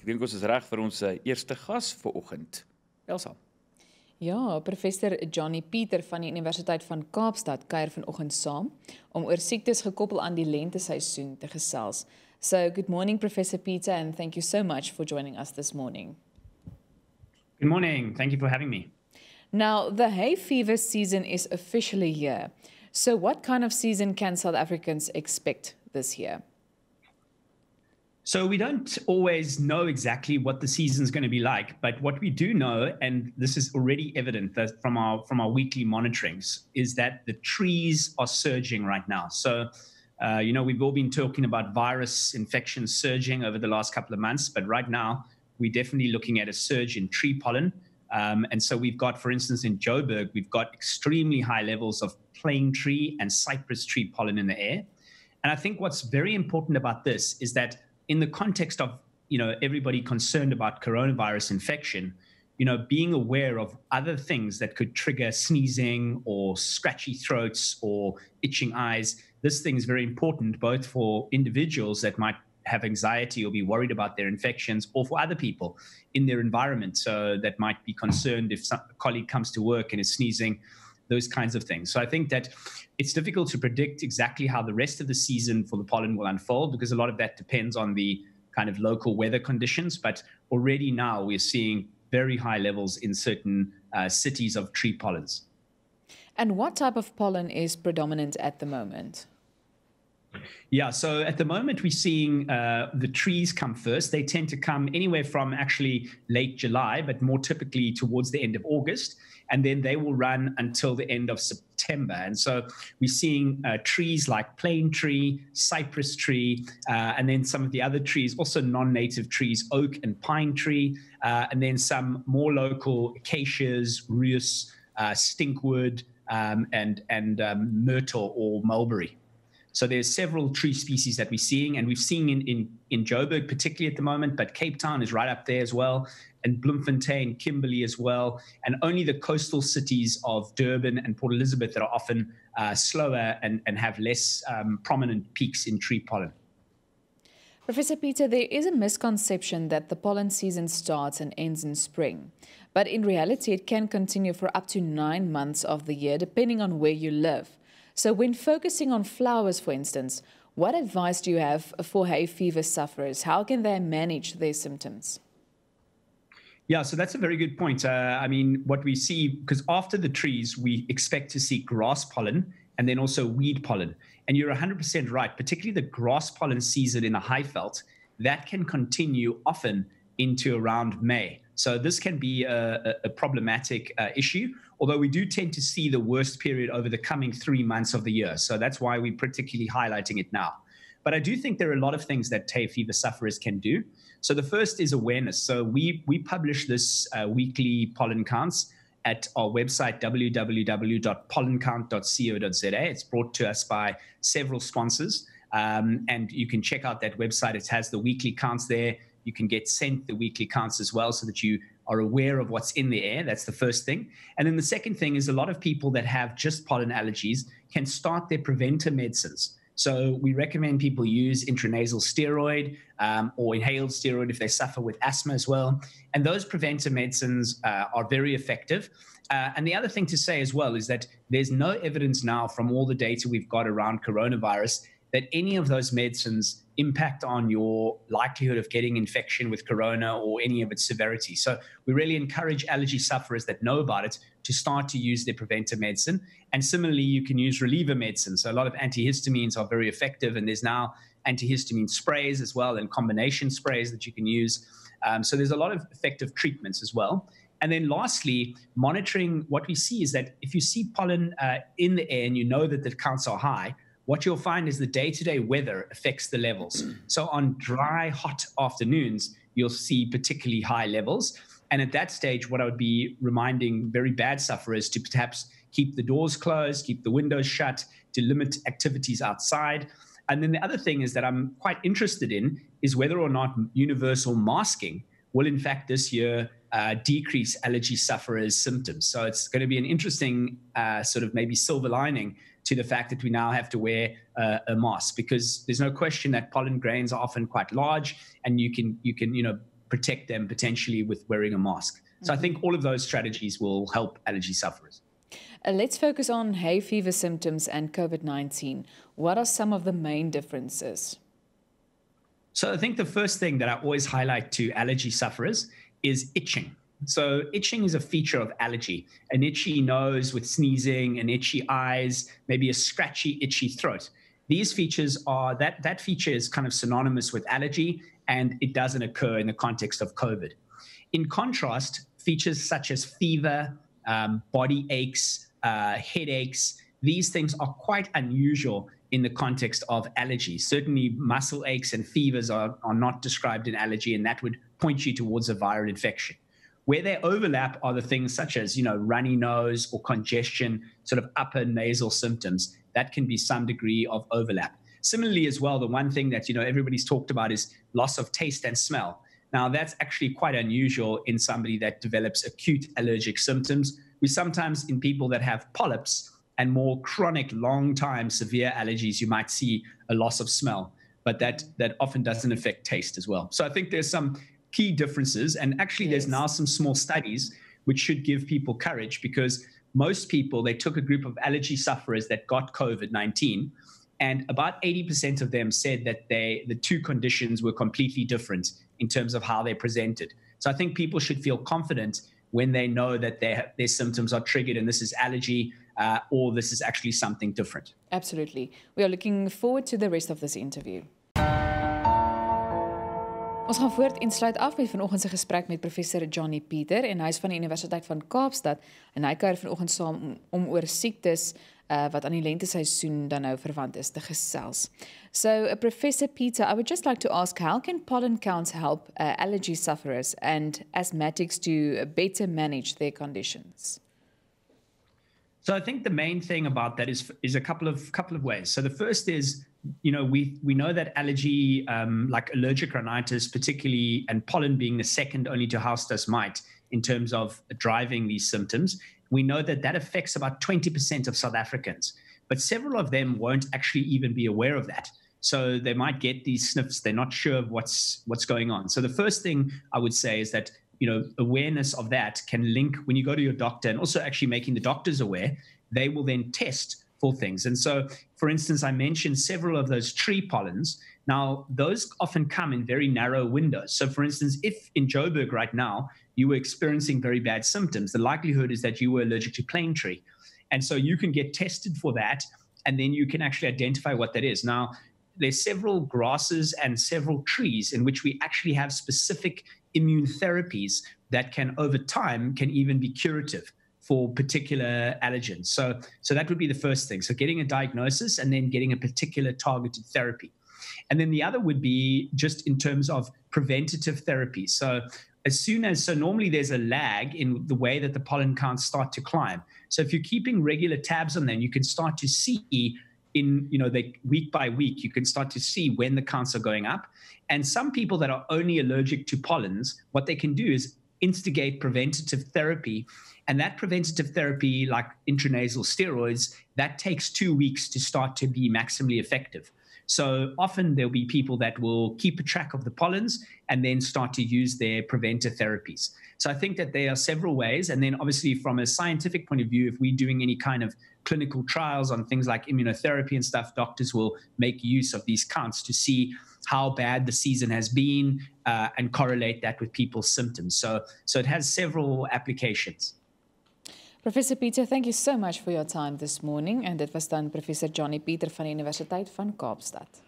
Ek dink ons is reg vir ons eerste gas vanoggend. Elsa. Ja, professor Jonny Peter van die Universiteit van Kaapstad kuier vanoggend saam om oor siektes gekoppel aan die lente-seisoen te gesels. So, good morning, Professor Peter, and thank you so much for joining us this morning. Good morning. Thank you for having me. Now, the hay fever season is officially here. So what kind of season can South Africans expect this year? So we don't always know exactly what the season's going to be like, but what we do know, and this is already evident that from our weekly monitorings, is that the trees are surging right now. So, we've all been talking about virus infections surging over the last couple of months, but right now we're definitely looking at a surge in tree pollen. And so we've got, for instance, in Joburg, we've got extremely high levels of plane tree and cypress tree pollen in the air. And I think what's very important about this is that in the context of, everybody concerned about coronavirus infection, being aware of other things that could trigger sneezing or scratchy throats or itching eyes, this thing is very important both for individuals that might have anxiety or be worried about their infections, or for other people in their environment that might be concerned if a colleague comes to work and is sneezing, those kinds of things. So I think that it's difficult to predict exactly how the rest of the season for the pollen will unfold, because a lot of that depends on the kind of local weather conditions. But already now we're seeing very high levels in certain cities of tree pollens. And what type of pollen is predominant at the moment? Yeah, so at the moment we're seeing the trees come first. They tend to come anywhere from actually late July, but more typically towards the end of August. And then they will run until the end of September. And so we're seeing trees like plane tree, cypress tree, and then some of the other trees, also non-native trees, oak and pine tree, and then some more local acacias, rheus, stinkwood, and myrtle or mulberry. So there's several tree species that we're seeing, and we've seen in Joburg particularly at the moment, but Cape Town is right up there as well, and Bloemfontein, Kimberley as well, and only the coastal cities of Durban and Port Elizabeth that are often slower and have less prominent peaks in tree pollen. Professor Peter, there is a misconception that the pollen season starts and ends in spring, but in reality it can continue for up to 9 months of the year, depending on where you live. So when focusing on flowers, for instance, what advice do you have for hay fever sufferers? How can they manage their symptoms? Yeah, so that's a very good point. What we see, because after the trees, we expect to see grass pollen and then also weed pollen. And you're 100% right, particularly the grass pollen season in the Highveld, that can continue often into around May. So this can be a problematic issue, although we do tend to see the worst period over the coming 3 months of the year. So that's why we're particularly highlighting it now. But I do think there are a lot of things that hay fever sufferers can do. So the first is awareness. So we publish this weekly pollen counts at our website, www.pollencount.co.za. It's brought to us by several sponsors. And you can check out that website. It has the weekly counts there. You can get sent the weekly counts as well so that you are aware of what's in the air. That's the first thing. And then the second thing is a lot of people that have just pollen allergies can start their preventer medicines. So we recommend people use intranasal steroid or inhaled steroid if they suffer with asthma as well. And those preventer medicines are very effective. And the other thing to say as well is that there's no evidence now from all the data we've got around coronavirus that any of those medicines impact on your likelihood of getting infection with corona or any of its severity. So we really encourage allergy sufferers that know about it to start to use their preventer medicine. And similarly, you can use reliever medicine. So a lot of antihistamines are very effective, and there's now antihistamine sprays as well and combination sprays that you can use. So there's a lot of effective treatments as well. And then lastly, monitoring, what we see is that if you see pollen in the air and you know that the counts are high, what you'll find is the day-to-day weather affects the levels. So on dry, hot afternoons, you'll see particularly high levels. And at that stage, what I would be reminding very bad sufferers to perhaps keep the doors closed, keep the windows shut, to limit activities outside. And then the other thing is that I'm quite interested in is whether or not universal masking will, in fact, this year decrease allergy sufferers' symptoms. So it's going to be an interesting sort of maybe silver lining to the fact that we now have to wear a mask, because there's no question that pollen grains are often quite large, and you can protect them potentially with wearing a mask. So I think all of those strategies will help allergy sufferers. Let's focus on hay fever symptoms and COVID-19. What are some of the main differences? So I think the first thing that I always highlight to allergy sufferers is itching. So itching is a feature of allergy. An itchy nose with sneezing, an itchy eyes, maybe a scratchy, itchy throat. These features are, that feature is kind of synonymous with allergy, and it doesn't occur in the context of COVID. In contrast, features such as fever, body aches, headaches, these things are quite unusual in the context of allergy. Certainly muscle aches and fevers are not described in allergy, and that would point you towards a viral infection. Where they overlap are the things such as, runny nose or congestion, sort of upper nasal symptoms. That can be some degree of overlap. Similarly as well, the one thing that, everybody's talked about is loss of taste and smell. Now, that's actually quite unusual in somebody that develops acute allergic symptoms. We sometimes, in people that have polyps and more chronic, long-time severe allergies, you might see a loss of smell, but that often doesn't affect taste as well. So I think there's some key differences, and actually there's now some small studies which should give people courage, because most people, they took a group of allergy sufferers that got COVID-19, and about 80% of them said that the two conditions were completely different in terms of how they presented. So I think people should feel confident when they know that their symptoms are triggered and this is allergy or this is actually something different. Absolutely. We are looking forward to the rest of this interview. Ons gaan voort en sluit af met vanoggend se gesprek met professor Jonny Peter, en hy is van die Universiteit van Kaapstad, en hy kuier vanoggend saam om oor siektes wat aan die lente-seisoen dan nou verwant is te gesels. So, Professor Peter, I would just like to ask, how can pollen counts help allergy sufferers and asthmatics to better manage their conditions? So I think the main thing about that is a couple of ways. So the first is, we know that allergy, like allergic rhinitis particularly, and pollen being the second only to house dust mite in terms of driving these symptoms, we know that affects about 20% of South Africans. But several of them won't actually even be aware of that. So they might get these sniffs, they're not sure of what's going on. So the first thing I would say is that awareness of that can link when you go to your doctor, and also actually making the doctors aware, they will then test for things. And so, for instance, I mentioned several of those tree pollens. Now, those often come in very narrow windows. So, for instance, if in Joburg right now, you were experiencing very bad symptoms, the likelihood is that you were allergic to plane tree. And so you can get tested for that, and then you can actually identify what that is. Now, there's several grasses and several trees in which we actually have specific immune therapies that can, over time, can even be curative for particular allergens. So that would be the first thing. So getting a diagnosis and then getting a particular targeted therapy. And then the other would be just in terms of preventative therapy. So normally there's a lag in the way that the pollen counts start to climb. So if you're keeping regular tabs on them, you can start to see week by week, you can start to see when the counts are going up. And some people that are only allergic to pollens, what they can do is instigate preventative therapy. And that preventative therapy, like intranasal steroids, that takes 2 weeks to start to be maximally effective. So often there'll be people that will keep a track of the pollens and then start to use their preventive therapies. So I think that there are several ways. And then obviously from a scientific point of view, if we're doing any kind of clinical trials on things like immunotherapy and stuff, doctors will make use of these counts to see how bad the season has been and correlate that with people's symptoms. So it has several applications. Professor Peter, thank you so much for your time this morning. En dit was dan Professor Jonny Peter van die Universiteit van Kaapstad.